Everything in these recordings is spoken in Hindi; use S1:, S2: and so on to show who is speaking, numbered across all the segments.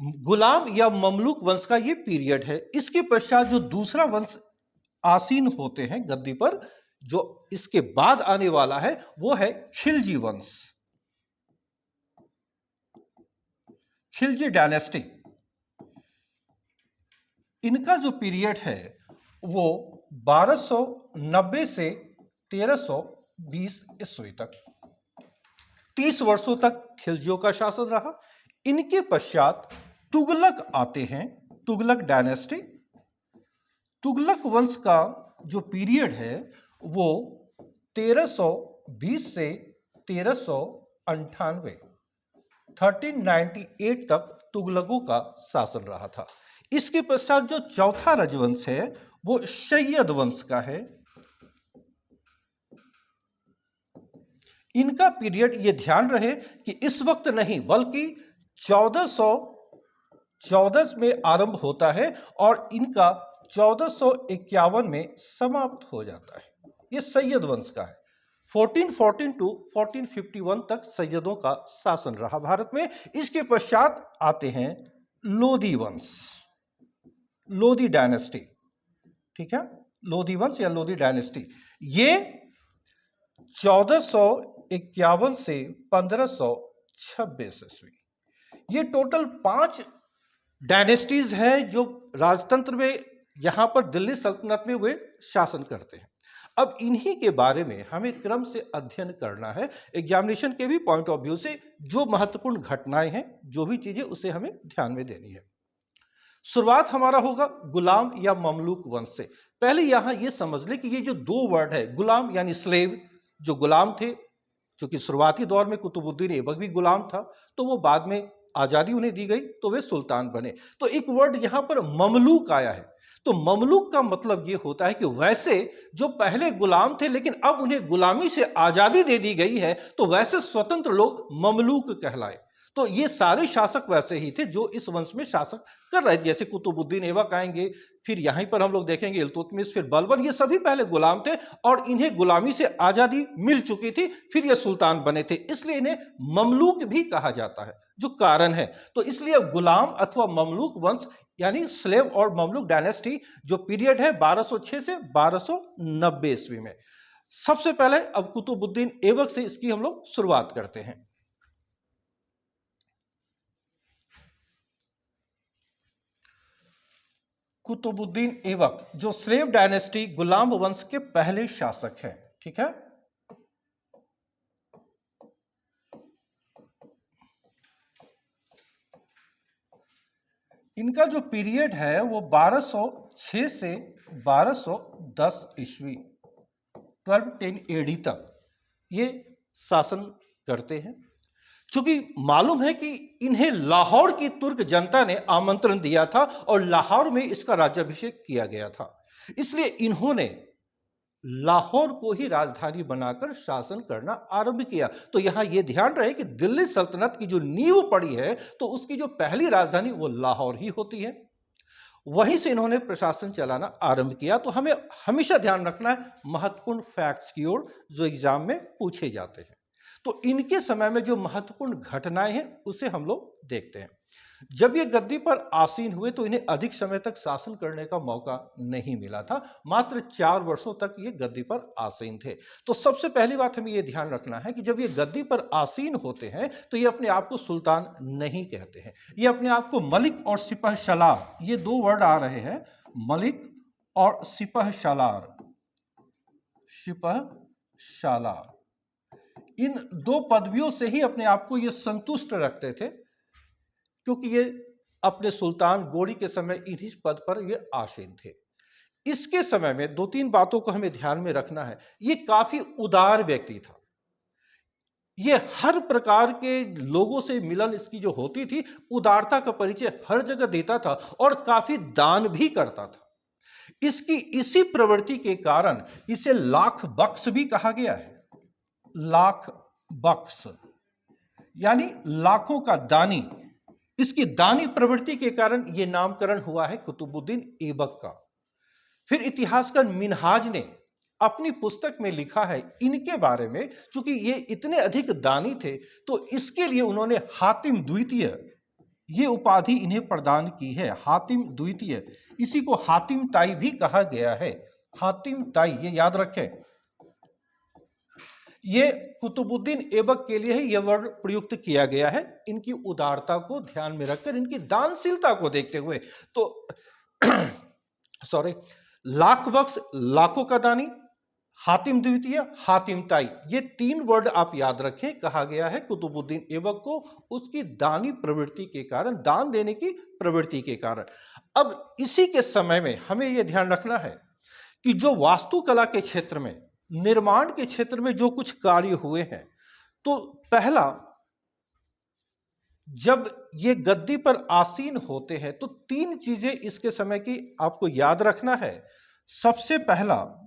S1: गुलाम या ममलूक वंश का ये पीरियड है। इसके पश्चात जो दूसरा वंश आसीन होते हैं गद्दी पर, जो इसके बाद आने वाला है, वो है खिलजी वंश, खिलजी डायनेस्टी। इनका जो पीरियड है वो 1290 से 1320 ईस्वी तक, 30 वर्षों तक खिलजियों का शासन रहा। इनके पश्चात तुगलक आते हैं, तुगलक डायनेस्टी। तुगलक वंश का जो पीरियड है वो 1320 से 1398, 1398 तक तुगलकों का शासन रहा था। इसके पश्चात जो चौथा राजवंश है वो सैयद वंश का है। इनका पीरियड, ये ध्यान रहे कि इस वक्त नहीं बल्कि 1414 में आरंभ होता है और इनका 1451 में समाप्त हो जाता है। ये सैयद वंश का है। 1414 टू 1451 तक सैयदों का शासन रहा भारत में। इसके पश्चात आते हैं लोदी वंश, लोदी डायनेस्टी। ठीक है, लोदी वंश या लोदी डायनेस्टी। ये 1451 से 1526 ईस्वी। ये टोटल 5 डायनेस्टीज हैं जो राजतंत्र में यहां पर दिल्ली सल्तनत में वे शासन करते हैं। अब इन्हीं के बारे में हमें क्रम से अध्ययन करना है, एग्जामिनेशन के भी पॉइंट ऑफ व्यू से जो महत्वपूर्ण घटनाएं हैं, जो भी चीजें, उसे हमें ध्यान में देनी है। शुरुआत हमारा होगा गुलाम या ममलूक वंश से। पहले यहां यह समझ ले कि ये जो दो वर्ड है, गुलाम यानी स्लेव, जो गुलाम थे, क्योंकि शुरुआती दौर में कुतुबुद्दीन ऐबक भी गुलाम था, तो वो बाद में आजादी उन्हें दी गई तो वे सुल्तान बने। तो एक वर्ड यहां पर ममलूक आया है। तो ममलूक का मतलब यह होता है कि वैसे जो पहले गुलाम थे लेकिन अब उन्हें गुलामी से आजादी दे दी गई है, तो वैसे स्वतंत्र लोग ममलूक कहलाए। तो ये सारे शासक वैसे ही थे जो इस वंश में शासक कर रहे थे। जैसे कुतुबुद्दीन ऐबक आएंगे, फिर यहीं पर हम लोग देखेंगे इल्तुतमिश, फिर बलबन, ये सभी पहले गुलाम थे और इन्हें गुलामी से आजादी मिल चुकी थी, फिर ये सुल्तान बने थे, इसलिए इन्हें ममलूक भी कहा जाता है, जो कारण है। तो इसलिए गुलाम अथवा ममलूक वंश यानी स्लेव और ममलूक डायनेस्टी जो पीरियड है 1206 से 1290 ईस्वी में। सबसे पहले अब कुतुबुद्दीन ऐबक से इसकी हम लोग शुरुआत करते हैं। कुतुबुद्दीन ऐबक जो स्लेव डायनेस्टी गुलाम वंश के पहले शासक हैं। ठीक है, इनका जो पीरियड है वो 1206 से 1210 ईस्वी, 1210 एडी तक ये शासन करते हैं। क्योंकि मालूम है कि इन्हें लाहौर की तुर्क जनता ने आमंत्रण दिया था और लाहौर में इसका राज्याभिषेक किया गया था, इसलिए इन्होंने लाहौर को ही राजधानी बनाकर शासन करना आरंभ किया। तो यहां यह ध्यान रहे कि दिल्ली सल्तनत की जो नींव पड़ी है, तो उसकी जो पहली राजधानी वो लाहौर ही होती है। वहीं से इन्होंने प्रशासन चलाना आरंभ किया। तो हमें हमेशा ध्यान रखना है महत्वपूर्ण फैक्ट्स की ओर जो एग्जाम में पूछे जाते हैं। तो इनके समय में जो महत्वपूर्ण घटनाएं हैं उसे हम लोग देखते हैं। जब ये गद्दी पर आसीन हुए तो इन्हें अधिक समय तक शासन करने का मौका नहीं मिला था, मात्र 4 वर्षों तक ये गद्दी पर आसीन थे। तो सबसे पहली बात हमें ये ध्यान रखना है कि जब ये गद्दी पर आसीन होते हैं तो ये अपने आप को सुल्तान नहीं कहते हैं, ये अपने आप को मलिक और सिपह सलार, ये दो वर्ड आ रहे हैं, मलिक और सिपह सलार, सिपह सालार, इन दो पदवियों से ही अपने आप को ये संतुष्ट रखते थे, क्योंकि ये अपने सुल्तान गोरी के समय इन्हीं पद पर ये आसीन थे। इसके समय में 2-3 बातों को हमें ध्यान में रखना है। ये काफी उदार व्यक्ति था, ये हर प्रकार के लोगों से मिलन इसकी जो होती थी, उदारता का परिचय हर जगह देता था और काफी दान भी करता था। इसकी इसी प्रवृत्ति के कारण इसे लाख बख्श भी कहा गया है। लाख बख्श यानी लाखों का दानी। इसकी दानी प्रवृत्ति के कारण यह नामकरण हुआ है कुतुबुद्दीन ऐबक का। फिर इतिहासकार मिनहाज ने अपनी पुस्तक में लिखा है इनके बारे में, क्योंकि ये इतने अधिक दानी थे तो इसके लिए उन्होंने हातिम द्वितीय ये उपाधि इन्हें प्रदान की है, हातिम द्वितीय। इसी को हातिम ताई भी कहा गया है, हातिम ताई, ये याद रखें। ये कुतुबुद्दीन ऐबक के लिए ही यह वर्ड प्रयुक्त किया गया है, इनकी उदारता को ध्यान में रखकर, इनकी दानशीलता को देखते हुए। तो सॉरी, लाख बख्श, लाखों का दानी, हातिम द्वितीय, हातिम ताई, ये तीन वर्ड आप याद रखें। कहा गया है कुतुबुद्दीन ऐबक को उसकी दानी प्रवृत्ति के कारण, दान देने की प्रवृत्ति के कारण। अब इसी के समय में हमें यह ध्यान रखना है कि जो वास्तुकला के क्षेत्र में, निर्माण के क्षेत्र में जो कुछ कार्य हुए हैं, तो पहला, जब ये गद्दी पर आसीन होते हैं तो तीन चीजें इसके समय की आपको याद रखना है। सबसे पहला,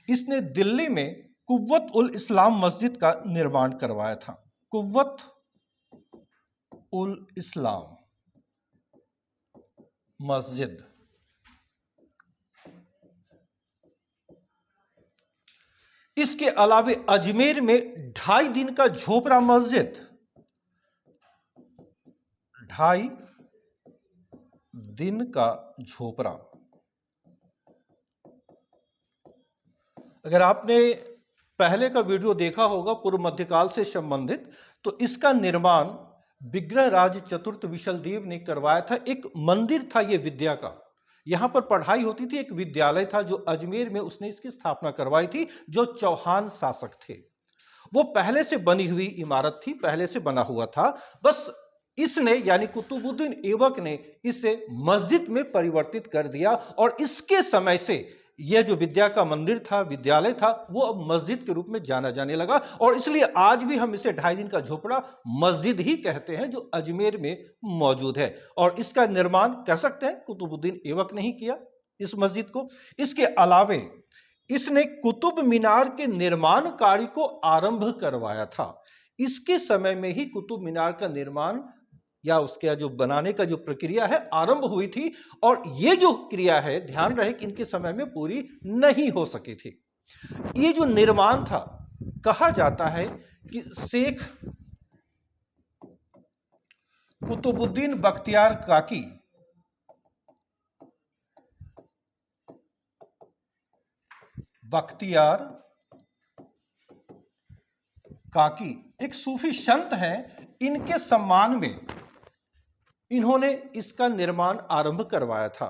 S1: इसने दिल्ली में कुव्वत उल इस्लाम मस्जिद का निर्माण करवाया था। कुव्वत उल इस्लाम मस्जिद। इसके अलावे अजमेर में 2.5 दिन का झोपड़ा मस्जिद, 2.5 दिन का झोपड़ा। अगर आपने पहले का वीडियो देखा होगा पूर्व मध्यकाल से संबंधित, तो इसका निर्माण विग्रहराज चतुर्थ विशलदेव ने करवाया था। एक मंदिर था ये विद्या का, यहां पर पढ़ाई होती थी, एक विद्यालय था जो अजमेर में उसने इसकी स्थापना करवाई थी, जो चौहान शासक थे। वो पहले से बनी हुई इमारत थी, पहले से बना हुआ था, बस इसने यानी कुतुबुद्दीन ऐबक ने इसे मस्जिद में परिवर्तित कर दिया, और इसके समय से यह जो विद्या का मंदिर था, विद्यालय था, वो अब मस्जिद के रूप में जाना जाने लगा। और इसलिए आज भी हम इसे 2.5 दिन का झोपड़ा मस्जिद ही कहते हैं, जो अजमेर में मौजूद है। और इसका निर्माण कह सकते हैं कुतुबुद्दीन ऐबक ने ही किया इस मस्जिद को। इसके अलावे इसने कुतुब मीनार के निर्माण कार्य को आरंभ करवाया था। इसके समय में ही कुतुब मीनार का निर्माण या उसके जो बनाने का जो प्रक्रिया है आरंभ हुई थी, और ये जो क्रिया है ध्यान रहे कि इनके समय में पूरी नहीं हो सकी थी। ये जो निर्माण था, कहा जाता है कि शेख कुतुबुद्दीन बख्तियार काकी एक सूफी संत हैं, इनके सम्मान में इन्होंने इसका निर्माण आरंभ करवाया था।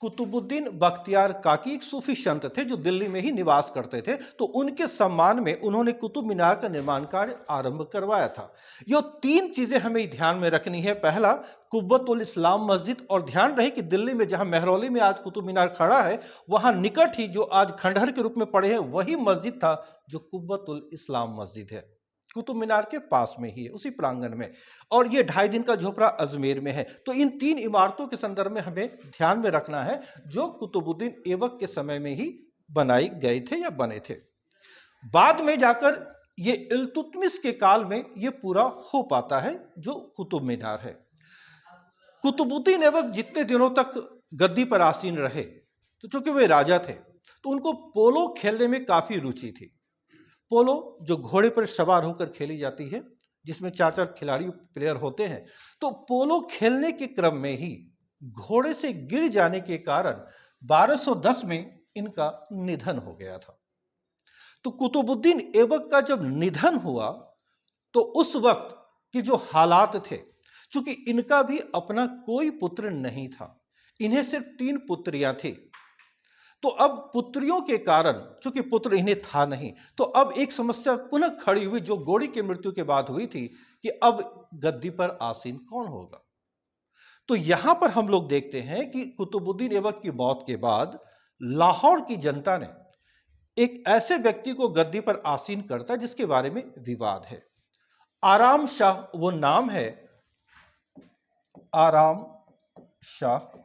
S1: कुतुबुद्दीन बख्तियार काकी एक सूफी संत थे जो दिल्ली में ही निवास करते थे, तो उनके सम्मान में उन्होंने कुतुब मीनार का निर्माण कार्य आरंभ करवाया था। ये तीन चीजें हमें ध्यान में रखनी है। पहला, कुव्वत उल इस्लाम मस्जिद, और ध्यान रहे कि दिल्ली में जहां मेहरौली में आज कुतुब मीनार खड़ा है, वहां निकट ही जो आज खंडहर के रूप में पड़े हैं, वही मस्जिद था जो कुव्वत उल इस्लाम मस्जिद है, कुतुब मीनार के पास में ही है, उसी प्रांगण में। और ये 2.5 दिन का झोपड़ा अजमेर में है। तो इन तीन इमारतों के संदर्भ में हमें ध्यान में रखना है, जो कुतुबुद्दीन ऐबक के समय में ही बनाई गए थे या बने थे। बाद में जाकर ये इल्तुतमिश के काल में ये पूरा हो पाता है जो कुतुब मीनार है। कुतुबुद्दीन ऐबक जितने दिनों तक गद्दी पर आसीन रहे, तो चूंकि वे राजा थे, तो उनको पोलो खेलने में काफी रुचि थी। पोलो जो घोड़े पर सवार होकर खेली जाती है, जिसमें 4-4 खिलाड़ी प्लेयर होते हैं, तो पोलो खेलने के क्रम में ही घोड़े से गिर जाने के कारण 1210 में इनका निधन हो गया था। तो कुतुबुद्दीन ऐबक का जब निधन हुआ, तो उस वक्त के जो हालात थे, चूंकि इनका भी अपना कोई पुत्र नहीं था, इन्हें सिर्फ 3 पुत्रियां थी, तो अब पुत्रियों के कारण, चूंकि पुत्र इन्हें था नहीं, तो अब एक समस्या पुनः खड़ी हुई जो गोड़ी की मृत्यु के बाद हुई थी कि अब गद्दी पर आसीन कौन होगा। तो यहां पर हम लोग देखते हैं कि कुतुबुद्दीन ऐबक की मौत के बाद लाहौर की जनता ने एक ऐसे व्यक्ति को गद्दी पर आसीन करता जिसके बारे में विवाद है। आराम शाह वो नाम है, आराम शाह।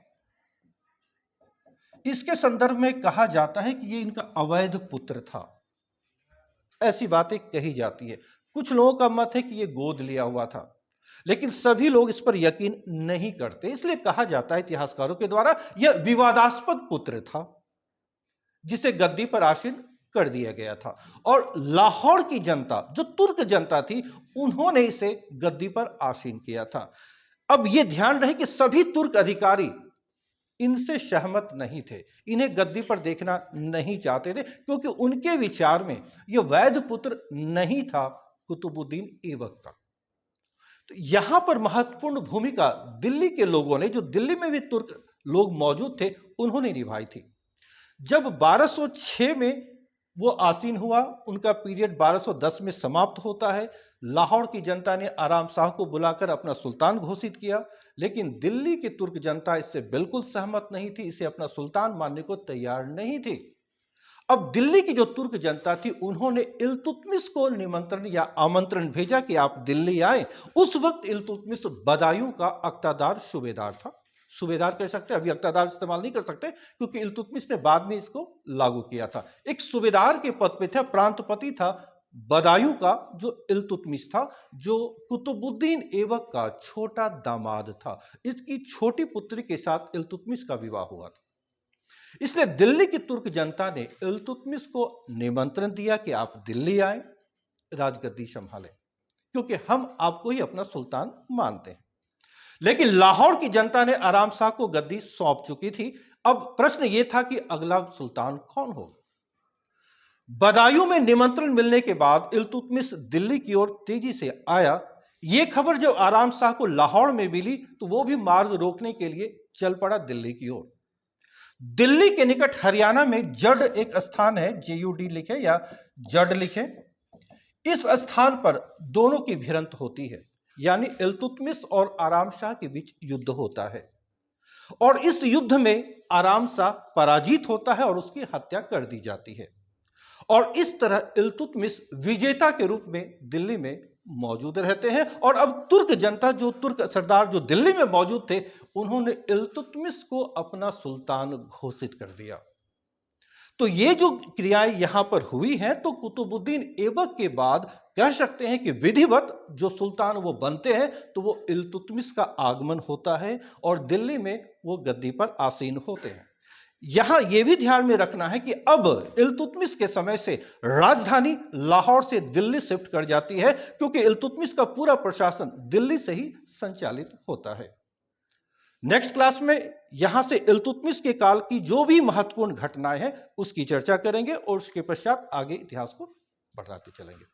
S1: इसके संदर्भ में कहा जाता है कि ये इनका अवैध पुत्र था, ऐसी बातें कही जाती है। कुछ लोगों का मत है कि ये गोद लिया हुआ था, लेकिन सभी लोग इस पर यकीन नहीं करते, इसलिए कहा जाता है इतिहासकारों के द्वारा यह विवादास्पद पुत्र था जिसे गद्दी पर आसीन कर दिया गया था। और लाहौर की जनता, जो तुर्क जनता थी, उन्होंने इसे गद्दी पर आसीन किया था। अब यह ध्यान रहे कि सभी तुर्क अधिकारी इनसे सहमत नहीं थे, इन्हें गद्दी पर देखना नहीं चाहते थे, क्योंकि उनके विचार में यह वैध पुत्र नहीं था कुतुबुद्दीन ऐबक का। तो यहां पर महत्वपूर्ण भूमिका दिल्ली के लोगों ने, जो दिल्ली में भी तुर्क लोग मौजूद थे, उन्होंने निभाई थी। जब 1206 में वो आसीन हुआ, उनका पीरियड 1210 में समाप्त होता है। लाहौर की जनता ने आराम शाह को बुलाकर अपना सुल्तान घोषित किया, लेकिन दिल्ली की तुर्क जनता इससे बिल्कुल सहमत नहीं थी, इसे अपना सुल्तान मानने को तैयार नहीं थी। अब दिल्ली की जो तुर्क जनता थी, उन्होंने इल्तुतमिश को निमंत्रण या आमंत्रण भेजा कि आप दिल्ली आए। उस वक्त इल्तुतमिश बदायूं का अक्तादार सूबेदार था, सूबेदार कह सकते हैं, अभी अक्तादार इस्तेमाल नहीं कर सकते क्योंकि इल्तुतमिश ने बाद में इसको लागू किया था। एक सूबेदार के पद पे था, प्रांतपति था बदायूं का, जो इल्तुतमिश था, जो कुतुबुद्दीन ऐबक का छोटा दामाद था। इसकी छोटी पुत्री के साथ इल्तुतमिश का विवाह हुआ था। इसलिए दिल्ली की तुर्क जनता ने इल्तुतमिश को निमंत्रण दिया कि आप दिल्ली आए, राजगद्दी संभालें, क्योंकि हम आपको ही अपना सुल्तान मानते हैं। लेकिन लाहौर की जनता ने आराम शाह को गद्दी सौंप चुकी थी। अब प्रश्न यह था कि अगला सुल्तान कौन होगा। बदायूं में निमंत्रण मिलने के बाद इल्तुतमिश दिल्ली की ओर तेजी से आया। यह खबर जब आराम शाह को लाहौर में मिली तो वो भी मार्ग रोकने के लिए चल पड़ा दिल्ली की ओर। दिल्ली के निकट हरियाणा में जड एक स्थान है, JUD लिखे या जड लिखे। इस स्थान पर दोनों की भिड़ंत होती है, यानी इल्तुतमिश और आराम शाह के बीच युद्ध होता है, और इस युद्ध में आराम शाह पराजित होता है और उसकी हत्या कर दी जाती है। और इस तरह इल्तुतमिश विजेता के रूप में दिल्ली में मौजूद रहते हैं। और अब तुर्क जनता, जो तुर्क सरदार जो दिल्ली में मौजूद थे, उन्होंने इल्तुतमिश को अपना सुल्तान घोषित कर दिया। तो ये जो क्रियाएं यहां पर हुई हैं, तो कुतुबुद्दीन ऐबक के बाद कह सकते हैं कि विधिवत जो सुल्तान वो बनते हैं, तो वो इल्तुतमिश का आगमन होता है और दिल्ली में वो गद्दी पर आसीन होते हैं। यहां यह भी ध्यान में रखना है कि अब इल्तुतमिश के समय से राजधानी लाहौर से दिल्ली शिफ्ट कर जाती है, क्योंकि इल्तुतमिश का पूरा प्रशासन दिल्ली से ही संचालित होता है। नेक्स्ट क्लास में यहां से इल्तुतमिश के काल की जो भी महत्वपूर्ण घटनाएं हैं उसकी चर्चा करेंगे और उसके पश्चात आगे इतिहास को बढ़ाते चलेंगे।